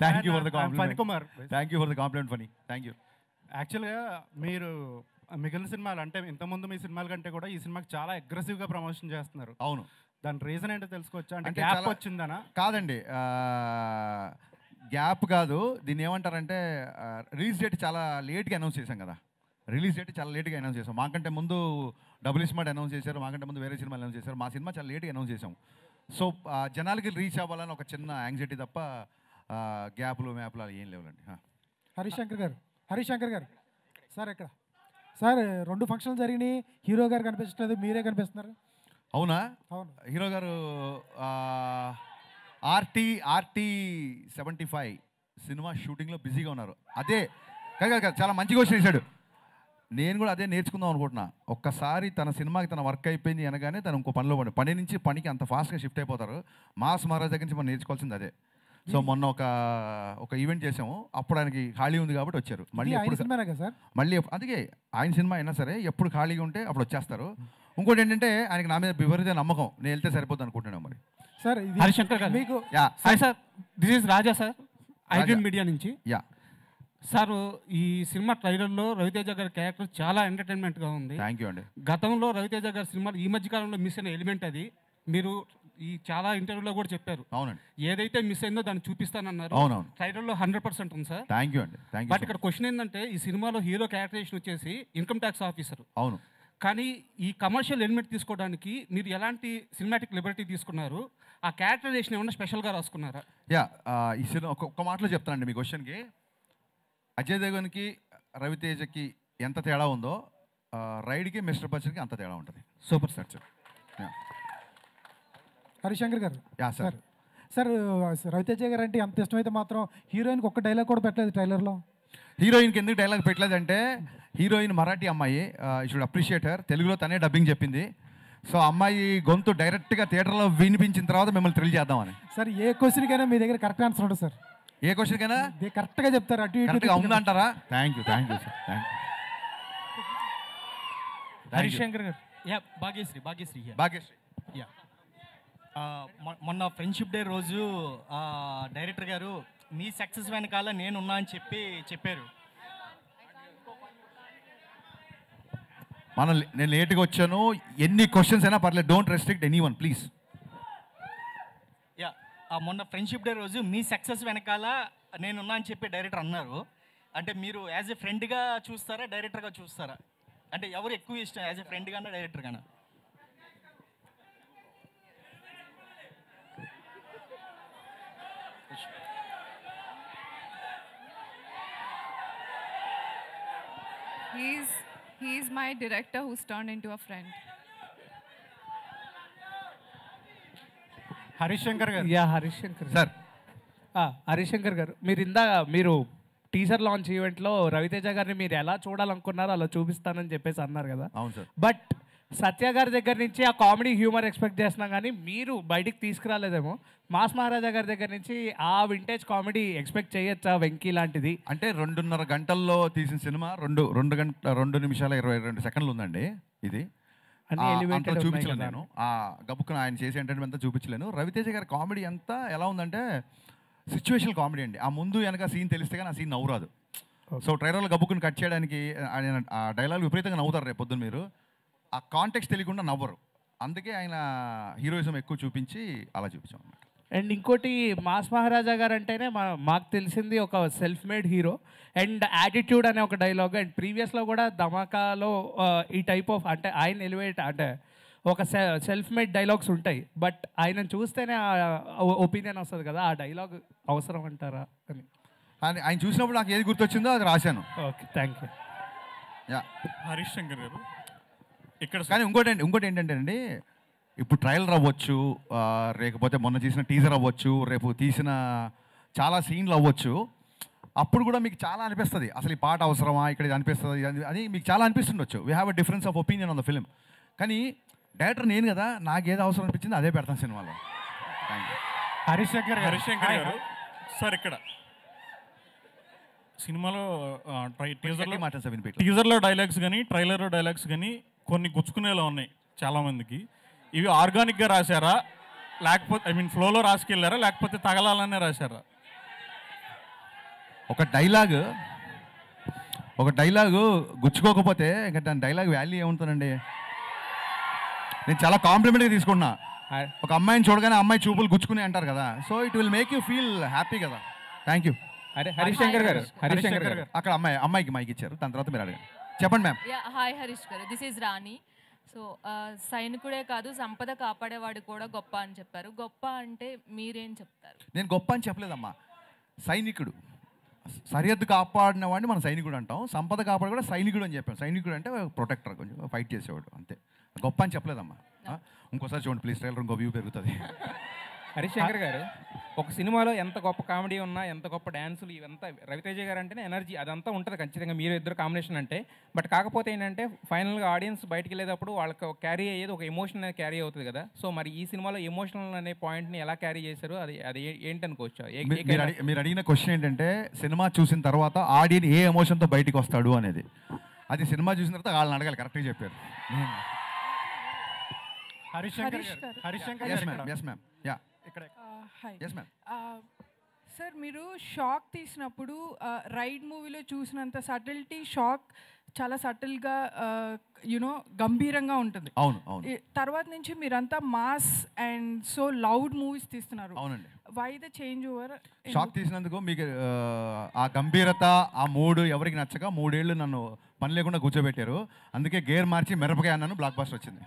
Thank you for the Phani compliment. Kumar. Thank you for the compliment Phani. Thank you. యాక్చువల్గా మీరు మిగిలిన సినిమాలు అంటే ఇంతకుముందు మీ సినిమాల కంటే కూడా ఈ సినిమాకి చాలా అగ్రెసివ్గా ప్రమోషన్ చేస్తున్నారు. అవును. దాని రీజన్ ఏంటో తెలుసుకోవచ్చా? అంటే అంటే గ్యాప్ చాలా- వచ్చిందనా? కాదండి, గ్యాప్ కాదు, దీన్ని ఏమంటారంటే రిలీజ్ డేట్ చాలా లేట్గా అనౌన్స్ చేశాం కదా. రిలీజ్ డేట్ చాలా లేట్గా అనౌన్స్ చేసాం. మాకంటే ముందు డబుల్ స్మార్ట్ అనౌన్స్ చేశారు, మాకంటే ముందు వేరే సినిమాలు అనౌన్స్ చేశారు. మా సినిమా చాలా లేట్గా అనౌన్స్ చేసాం. సో జనాలకి రీచ్ అవ్వాలని ఒక చిన్న యాంగ్జైటీ తప్ప గ్యాప్లు మ్యాప్లు అలా ఏం లేవులండి. హరిశంకర్ గారు సార్ ఎక్కడ సార్ 2 ఫంక్షన్లు జరిగినాయి, హీరో గారు కనిపించట్లేదు, మీరే కనిపిస్తున్నారు. అవునా? అవును. హీరో గారు ఆర్టీ 75 సినిమా షూటింగ్లో బిజీగా ఉన్నారు. అదే కాదు, చాలా మంచి క్వశ్చన్ వేశాడు. నేను కూడా అదే నేర్చుకుందాం అనుకుంటున్నా. ఒక్కసారి తన సినిమాకి తన వర్క్ అయిపోయింది అనగానే తను ఇంకో పనిలో పని నుంచి పనికి అంత ఫాస్ట్గా షిఫ్ట్ అయిపోతారు. మాస్ మహారాజ్ దగ్గర నుంచి మనం నేర్చుకోవాల్సింది అదే. సో మొన్న ఒక ఈవెంట్ చేసాము, అప్పుడు ఆయనకి ఖాళీ ఉంది కాబట్టి వచ్చారు. మళ్ళీ అందుకే ఆయన సినిమా అయినా సరే ఎప్పుడు ఖాళీగా ఉంటే అప్పుడు వచ్చేస్తారు. ఇంకోటి ఏంటంటే ఆయనకి నా మీద విపరీత నమ్మకం, నేను వెళ్తే సరిపోతుంది అనుకుంటున్నాను. మరి సార్ హరిశంకర్ గారు మీకు hi sir, this is Raja sir, iDream media నుంచి. యా సార్, ఈ సినిమా ట్రైలర్లో రవితేజ గారి క్యారెక్టర్ చాలా ఎంటర్టైన్మెంట్గా ఉంది. థ్యాంక్ యూ అండి. గతంలో రవితేజ గారి సినిమాలు ఈ మధ్యకాలంలో మిస్ అయిన ఎలిమెంట్ అది. మీరు ఈ చాలా ఇంటర్వ్యూలో కూడా చెప్పారు. అవునండి. ఏదైతే మిస్ అయిందో దాన్ని చూపిస్తానన్నారు. అవునవును. ట్రైలర్లో 100% ఉంది సార్. థ్యాంక్ యూ అండి. Thank you. బట్ ఇక్కడ క్వశ్చన్ ఏంటంటే, ఈ సినిమాలో హీరో క్యారెక్టరైజేషన్ వచ్చేసి ఇన్కమ్ ట్యాక్స్ ఆఫీసర్. అవును. కానీ ఈ కమర్షియల్ ఎలిమెంట్ తీసుకోవడానికి మీరు ఎలాంటి సినిమాటిక్ లిబర్టీ తీసుకున్నారు? ఆ క్యారెక్టరైజేషన్ ఏమన్నా స్పెషల్గా రాసుకున్నారా? యా, ఈ సినిమా ఒక్క మాటలో చెప్తానండి మీ క్వశ్చన్కి. అజయ్ దేవగన్కి రవితేజకి ఎంత తేడా ఉందో రైడ్కి మిస్టర్ బచ్చన్కి అంత తేడా ఉంటుంది. Super sir. హరిశంకర్ గారు. Yeah sir. సార్ రవితేజ గారు అంటే అంత ఇష్టమైతే మాత్రం హీరోయిన్కి ఒక్క డైలాగ్ కూడా పెట్టలేదు ట్రైలర్లో. హీరోయిన్కి ఎందుకు డైలాగ్ పెట్టలేదంటే, హీరోయిన్ మరాఠీ అమ్మాయి, యూ షుడ్ అప్రిషియేట్ హర్. తెలుగులో తనే డబ్బింగ్ చెప్పింది. సో అమ్మాయి గొంతు డైరెక్ట్గా థియేటర్లో వినిపించిన తర్వాత మిమ్మల్ని థ్రిల్ చేద్దామని. సార్ ఏ క్వశ్చన్కైనా మీ దగ్గర కరెక్ట్ ఆన్సర్ ఉంటుంది సార్. ఏ క్వశ్చన్కైనా కరెక్ట్గా చెప్తారు, అటు ఇటుగా ఉందంటారా? Thank you sir. Thank you. Harishankar గారు. యా, భాగ్యశ్రీ. యా, మొన్న ఫ్రెండ్షిప్ డే రోజు డైరెక్టర్ గారు మీ సక్సెస్ వెనకాల నేనున్నా అని చెప్పారు. నేను లేట్గా వచ్చాను, ఎన్ని క్వశ్చన్స్ అయినా పర్లేదు, don't restrict any one please. Yeah, మొన్న ఫ్రెండ్షిప్ డే రోజు మీ సక్సెస్ వెనకాల నేనున్నా అని చెప్పి డైరెక్టర్ అన్నారు. అంటే మీరు యాజ్ ఎ ఫ్రెండ్గా చూస్తారా, డైరెక్టర్గా చూస్తారా? అంటే ఎవరు ఎక్కువ ఇష్టం, as a friend Gaana, director Gaana? He's my director who's turned into a friend. Harishankar గారు. Yeah, Harishankar sir. హరిశంకర్ గారు, మీరు టీజర్ లాంచ్ ఈవెంట్లో రవితేజ గారిని మీరు ఎలా చూడాలనుకున్నారో అలా చూపిస్తానని చెప్పేసి అన్నారు కదా. అవును సార్. బట్ సత్య గారి దగ్గర నుంచి ఆ కామెడీ హ్యూమర్ ఎక్స్పెక్ట్ చేస్తున్నాం, కానీ మీరు బయటికి తీసుకురాలేదేమో. మాస్ మహారాజా గారి దగ్గర నుంచి ఆ వింటేజ్ కామెడీ ఎక్స్పెక్ట్ చేయొచ్చా, వెంకీ లాంటిది? అంటే 2.5 గంటల్లో తీసిన సినిమా 2 నిమిషాల 22 సెకండ్లు ఉందండి. ఇది చూపించలేను నేను, ఆ గబుక్కున ఆయన చేసే ఎంటర్టైన్మెంట్ అంతా చూపించలేను. రవితేజ గారి కామెడీ అంతా ఎలా ఉందంటే సిచ్యువేషనల్ కామెడీ అండి. ఆ ముందు వెనక సీన్ తెలిస్తే కానీ ఆ సీన్ నవ్వురాదు. సో ట్రైలర్లో గబుక్కుని కట్ చేయడానికి ఆయన ఆ డైలాగ్ విపరీతంగా నవ్వుతారు. రేపు పొద్దున్న మీరు ఆ కాంటెక్స్ట్ తెలియకుండా నవ్వరు. అందుకే ఆయన హీరోయిజం ఎక్కువ చూపించి అలా చూపించాం అన్నమాట. అండ్ ఇంకోటి, మాస్ మహారాజా గారు అంటేనే మాకు తెలిసింది ఒక self made hero and attitude అనే ఒక డైలాగ్. అండ్ ప్రీవియస్లో కూడా ధమాకాలో ఈ టైప్ ఆఫ్ అంటే ఆయన ఎలివేట్ అంటే ఒక సెల్ఫ్ మేడ్ డైలాగ్స్ ఉంటాయి. బట్ ఆయన చూస్తేనే ఒపీనియన్ వస్తుంది కదా, ఆ డైలాగ్ అవసరం అంటారా అని. ఆయన చూసినప్పుడు నాకు ఏది గుర్తొచ్చిందో అది రాశాను. Okay, thank you. Yeah, Harishankar గారు ఇక్కడ. కానీ ఇంకోటి ఏంటంటే అండి, ఇప్పుడు ట్రైలర్ అవ్వచ్చు, లేకపోతే మొన్న తీసిన టీజర్ అవ్వచ్చు, రేపు తీసిన చాలా సీన్లు అవ్వచ్చు. అప్పుడు కూడా మీకు చాలా అనిపిస్తుంది, అసలు ఈ పాట అవసరమా, ఇక్కడ ఇది అనిపిస్తుంది అని మీకు చాలా అనిపిస్తుండొచ్చు. We have a difference of opinion on the film. కానీ డైరెక్టర్ నేను కదా, నాకు ఏదో అవసరం అనిపించింది అదే పెడతాను సినిమాలో. Thank you. హరిశంకర్ గారు సార్, ఇక్కడ సినిమాలో టీజర్లో డైలాగ్స్ కానీ ట్రైలర్లో డైలాగ్స్ కానీ కొన్ని గుచ్చుకునేలా ఉన్నాయి చాలామందికి. ఇవి ఆర్గానిక్గా రాశారా, లేకపోతే ఫ్లోలో రాసుకెళ్ళారా, లేకపోతే తగలాలనే రాశారా? ఒక డైలాగు గుచ్చుకోకపోతే ఇంకా దాని డైలాగ్ వాల్యూ ఏముంటుందండి? నేను చాలా కాంప్లిమెంట్గా తీసుకున్నా. ఒక అమ్మాయిని చూడగానే అమ్మాయి చూపులు గుచ్చుకుని అంటారు కదా, so it will make you feel happy కదా. Thank you. అరే హరీష్ శంకర్ గారు, హరీష్ శంకర్ గారు అక్కడ అమ్మాయికి మైక్ ఇచ్చారు, దాని తర్వాత మీరు అడగండి. చెప్పండి మ్యామ్. హాయ్ హరీష్ గారు, దిస్ ఈజ్ రాణి. సో సైనికుడే కాదు సంపద కాపాడేవాడు కూడా గొప్ప అని చెప్పారు. గొప్ప అంటే మీరేం చెప్తారు? నేను గొప్ప అని చెప్పలేదమ్మా. సైనికుడు, సరిహద్దు కాపాడిన వాడిని మనం సైనికుడు అంటాం. సంపద కాపాడు కూడా సైనికుడు అని చెప్పాం. సైనికుడు అంటే ప్రొటెక్టర్, కొంచెం ఫైట్ చేసేవాడు, అంతే. గొప్ప అని చెప్పలేదమ్మా. ఇంకోసారి చూడండి ప్లీజ్, ట్రైలర్ ఇంకో వ్యూ పెరుగుతుంది. హరీష్ శంకర్ గారు, ఒక సినిమాలో ఎంత గొప్ప కామెడీ ఉన్నా, ఎంత గొప్ప డ్యాన్సులు, ఇవంతా రవితేజ గారు అంటేనే ఎనర్జీ అదంతా ఉంటుంది ఖచ్చితంగా, మీరు ఇద్దరు కాంబినేషన్ అంటే. బట్ కాకపోతే ఏంటంటే ఫైనల్గా ఆడియన్స్ బయటికి వెళ్ళేటప్పుడు వాళ్ళకి క్యారీ అయ్యేది ఒక ఎమోషన్ అనేది క్యారీ అవుతుంది కదా. సో మరి ఈ సినిమాలో ఎమోషనల్ అనే పాయింట్ని ఎలా క్యారీ చేశారు, అది ఏంటనుకోవచ్చు? మీరు అడిగిన క్వశ్చన్ ఏంటంటే సినిమా చూసిన తర్వాత ఆడియన్ ఏ ఎమోషన్తో బయటికి వస్తాడు అనేది. అది సినిమా చూసిన తర్వాత వాళ్ళని అడగాలి. కరెక్ట్గా చెప్పారు. హరీష్ శంకర్ గారు, హరీష్ శంకర్ ఎస్ గారు మ్యామ్, ఎస్ మ్యామ్, యా ఇక్కడ. Hi yes ma'am. సార్, మీరు షాక్ తీసినప్పుడు రైడ్ మూవీలో చూసినంత సటిల్టీ షాక్ చాలా సటిల్గా యునో గంభీరంగా ఉంటుంది. అవును అవును. తర్వాత నుంచి మీరంతా mass and so loud movies తీస్తున్నారు. అవునండి. Why the changeover? Shock తీసినందుకు మీకు ఆ గంభీరత, ఆ మూడు ఎవరికి నచ్చక 3 ఏళ్ళు నన్ను పని లేకుండా కూర్చోబెట్టారు. అందుకే గేర్ మార్చి మిరపకాయ అన్నాను, బ్లాక్ బస్టర్ వచ్చింది.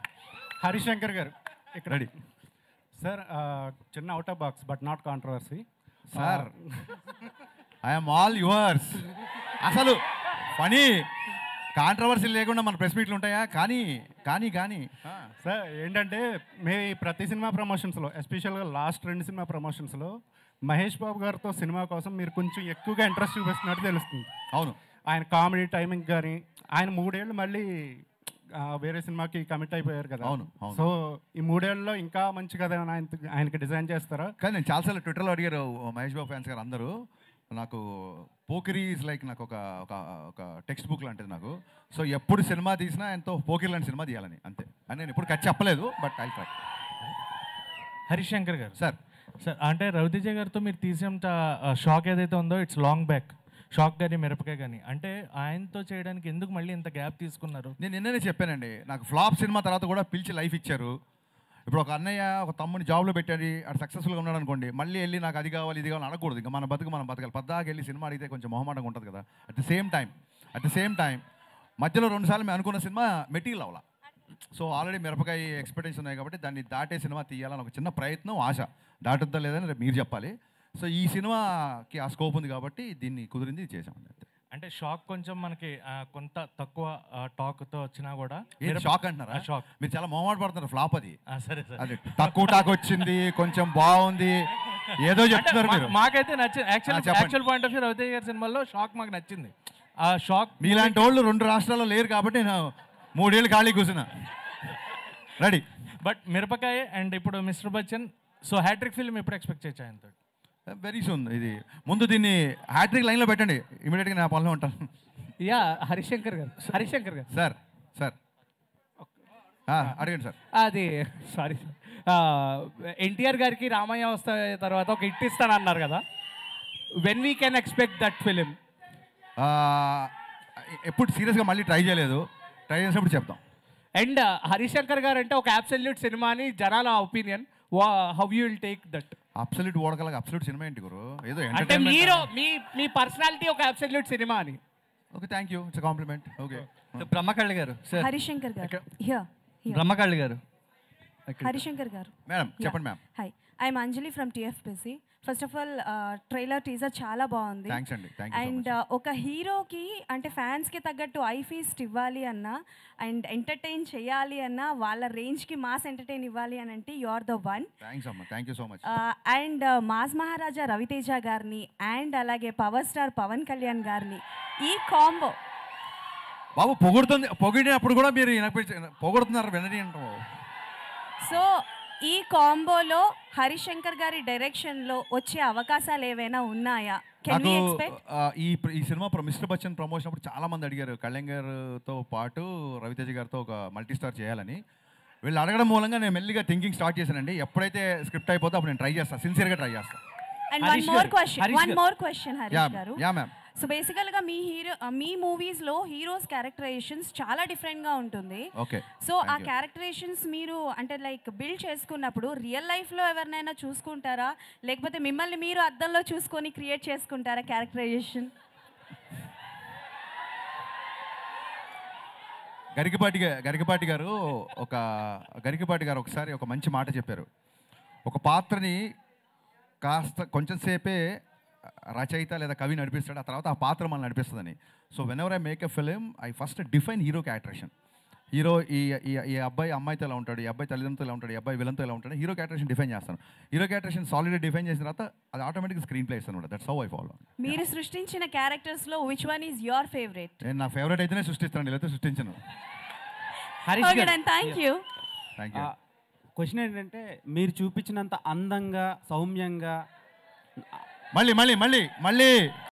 హరీష్ శంకర్ గారు ఇక్కడ. రెడీ సార్, చిన్న out of box but not controversy. Sir, I'm all yours. అసలు ఫనీ కాంట్రవర్సీ లేకుండా మన ప్రెస్ మీట్లు ఉంటాయా? కానీ కానీ కానీ సార్ ఏంటంటే మీ ప్రతి సినిమా ప్రమోషన్స్లో, ఎస్పెషల్గా లాస్ట్ 2 సినిమా ప్రమోషన్స్లో మహేష్ బాబు గారితో సినిమా కోసం మీరు కొంచెం ఎక్కువగా ఇంట్రెస్ట్ చూపిస్తున్నట్టు తెలుస్తుంది. అవును. ఆయన కామెడీ టైమింగ్ కానీ, ఆయన 3 ఏళ్ళు మళ్ళీ వేరే సినిమాకి కమిట్ అయిపోయారు కదా. అవును అవును. సో ఈ 3 ఏళ్ళలో ఇంకా మంచి కథ ఆయనకి డిజైన్ చేస్తారా? కానీ నేను చాలాసార్లు ట్విట్టర్లో అడిగారు మహేష్ బాబు ఫ్యాన్స్ గారు అందరూ. నాకు పోకిరి ఈజ్ లైక్ నాకు ఒక ఒక టెక్స్ట్ బుక్ లాంటిది నాకు. సో ఎప్పుడు సినిమా తీసినా ఎంతో పోకిరి లాంటి సినిమా తీయాలని, అంతే. అని నేను ఎప్పుడు ఖర్చు చెప్పలేదు, but I try. Harish Shankar గారు సార్, అంటే రవితేజ గారితో మీరు తీసేంత షాక్ ఏదైతే ఉందో ఇట్స్ లాంగ్ బ్యాక్. షాక్ కానీ మిరపకాయ కానీ, అంటే ఆయనతో చేయడానికి ఎందుకు మళ్ళీ ఇంత గ్యాప్ తీసుకున్నారు? నేను నిన్ననే చెప్పానండి, నాకు ఫ్లాప్ సినిమా తర్వాత కూడా పిలిచి లైఫ్ ఇచ్చారు. ఇప్పుడు ఒక అన్నయ్య ఒక తమ్ముని జాబ్లో పెట్టాడు, అటు సక్సెస్ఫుల్గా ఉన్నాడు అనుకోండి, మళ్ళీ వెళ్ళి నాకు అది కావాలి ఇది కావాలి అనకూడదు. ఇంకా మన బతుకు మనం బతకాలి. పద్దాకి వెళ్ళి సినిమా అడిగితే కొంచెం మొహమాటంగా ఉంటుంది కదా. అట్ ద సేమ్ టైం మధ్యలో 2 సార్లు మేము అనుకున్న సినిమా మెటీరియల్ అవ్వాల. సో ఆల్రెడీ మిరపకాయ ఎక్స్పెక్టేషన్ ఉన్నాయి కాబట్టి దాన్ని దాటే సినిమా తీయాలని ఒక చిన్న ప్రయత్నం, ఆశ. దాటుద్దా లేదని రేపు మీరు చెప్పాలి. సో ఈ సినిమాకి ఆ స్కోప్ ఉంది కాబట్టి దీన్ని కుదిరింది చేసామండి. అంటే షాక్ కొంచెం మనకి కొంత తక్కువ టాక్తో వచ్చినా కూడా. షాక్ అంటున్నారా? షాక్. మీరు చాలా మొహమాట పడుతున్నారు. ఫ్లాప్ అది. సరే సరే, అది తక్కువ టాక్ వచ్చింది, కొంచెం బాగుంది, ఏదో చెప్తున్నారు మీరు. మాకైతే నచ్చింది. Actual point of view Ravi Teja గారి సినిమాలో షాక్ మాకు నచ్చింది. ఆ షాక్ మీలాంటి వాళ్ళు 2 రాష్ట్రాల్లో లేరు కాబట్టి నేను 3 ఏళ్ళు ఖాళీ కూర్చున్నా. రెడీ. బట్ మిరపకాయ అండ్ ఇప్పుడు mister Bachchan, so hattrick film ఎప్పుడు ఎక్స్పెక్ట్ చేయొచ్చు ఆయనతో? Very soon. ఇది ముందు దీన్ని హ్యాట్రిక్ లైన్లో పెట్టండి, ఇమీడియట్గా నా పనిలో ఉంటాను. యా హరీష్ శంకర్ గారు, సార్ అడగండి సార్. అది సారీ, ఎన్టీఆర్ గారికి రామయ్య వస్తే తర్వాత ఒక హిట్ ఇస్తానన్నారు కదా, when we can expect that film? ఎప్పుడు సీరియస్గా మళ్ళీ ట్రై చేయలేదు, ట్రై చేసినప్పుడు చెప్తాం. అండ్ హరీష్ శంకర్ గారు అంటే ఒక అబ్సల్యూట్ సినిమా అని జనాల opinion, how you will take that? Absolute ఓడగలగా అబ్సల్యూట్ సినిమా ఏంటి గురు? ఏదో అంటే మీరు మీ పర్సనాలిటీ ఒక అబ్సల్యూట్ సినిమా అని. Okay, thank you, it's compliment. Okay. Brahmakalli గారు, హరీష్ శంకర్ గారు, బ్రహ్మకళ్ళి గారు, హరీష్ శంకర్ గారు. మేడం చెప్పండి. Ma'am hi, I'm Anjali from TFPC. First of all trailer teaser చాలా బాగుంది. అండ్ ఒక హీరోకి అంటే ఫ్యాన్స్కి తగ్గట్టు ఐ ఫీస్ట్ ఇవ్వాలి అన్నా అండ్ ఎంటర్టైన్ చేయాలి అన్నా వాళ్ళ రేంజ్కి మాస్ ఎంటర్టైన్ ఇవ్వాలి అని అంటే you are the one. Thank you so much. And mass Maharaja Ravi Teja గారిని అండ్ అలాగే పవర్ స్టార్ పవన్ కళ్యాణ్ గారిని ఈ కాంబో బాబు పొగిడినప్పుడు కూడా మీరు పొగుడుతున్నారు వినని అంటాం. సో ఈ కాంబోలో హరీష్ శంకర్ గారి డైరెక్షన్లో వచ్చే అవకాశాలు ఏవైనా ఉన్నాయా? నాకు ఈ సినిమా మిస్టర్ బచ్చన్ ప్రమోషన్ అప్పుడు చాలా మంది అడిగారు కళ్యాణ్ గారితో పాటు రవితేజ గారితో ఒక మల్టీ స్టార్ చేయాలని. వీళ్ళు అడగడం మూలంగా నేను మెల్లిగా థింకింగ్ స్టార్ట్ చేశానండి. ఎప్పుడైతే స్క్రిప్ట్ అయిపోతే అప్పుడు నేను ట్రై చేస్తాను, సిన్సియర్గా ట్రై చేస్తాను. And one more question Harish గారు. Yeah ma'am. సో బేసికల్గా మీ మూవీస్లో హీరోస్ క్యారెక్టరైజేషన్స్ చాలా డిఫరెంట్గా ఉంటుంది. ఓకే. సో ఆ క్యారెక్టరైజేషన్స్ మీరు అంటే లైక్ బిల్డ్ చేసుకున్నప్పుడు రియల్ లైఫ్లో ఎవరినైనా చూసుకుంటారా, లేకపోతే మిమ్మల్ని మీరు అద్దంలో చూసుకొని క్రియేట్ చేసుకుంటారా క్యారెక్టరైజేషన్? గరికపాటి గారు ఒకసారి ఒక మంచి మాట చెప్పారు. ఒక పాత్రని కాస్త కొంచెం సేపే రచయిత లేదా కవి నడిపిస్తాడు, ఆ తర్వాత ఆ పాత్ర మనల్ని నడిపిస్తుందని. So whenever I make a film I first define hero characterisation. Hero ఈ అబ్బాయి అమ్మాయితో ఎలా ఉంటాడు, ఈ అబ్బాయి తల్లిదండ్రులతో ఎలా ఉంటాడు, ఈ అబ్బాయి విలన్తో ఎలా ఉంటాడు, హీరో క్యారెక్టరేషన్ డిఫైన్ చేస్తాను. హీరో క్యారెక్టరేషన్ సాలిడ్గా డిఫైన్ చేసిన తర్వాత అది ఆటోమేటిక్గా స్క్రీన్ ప్లే ఇస్తాను. That's how I follow. మీరు సృష్టించిన క్యారెక్టర్స్లో which one is your favourite? నేను నా ఫేవరెట్ అయితేనే సృష్టిస్తాను, లేకపోతే సృష్టించను. Thank you. క్వశ్చన్ ఏంటంటే మీరు చూపించినంత అందంగా సౌమ్యంగా మళ్ళీ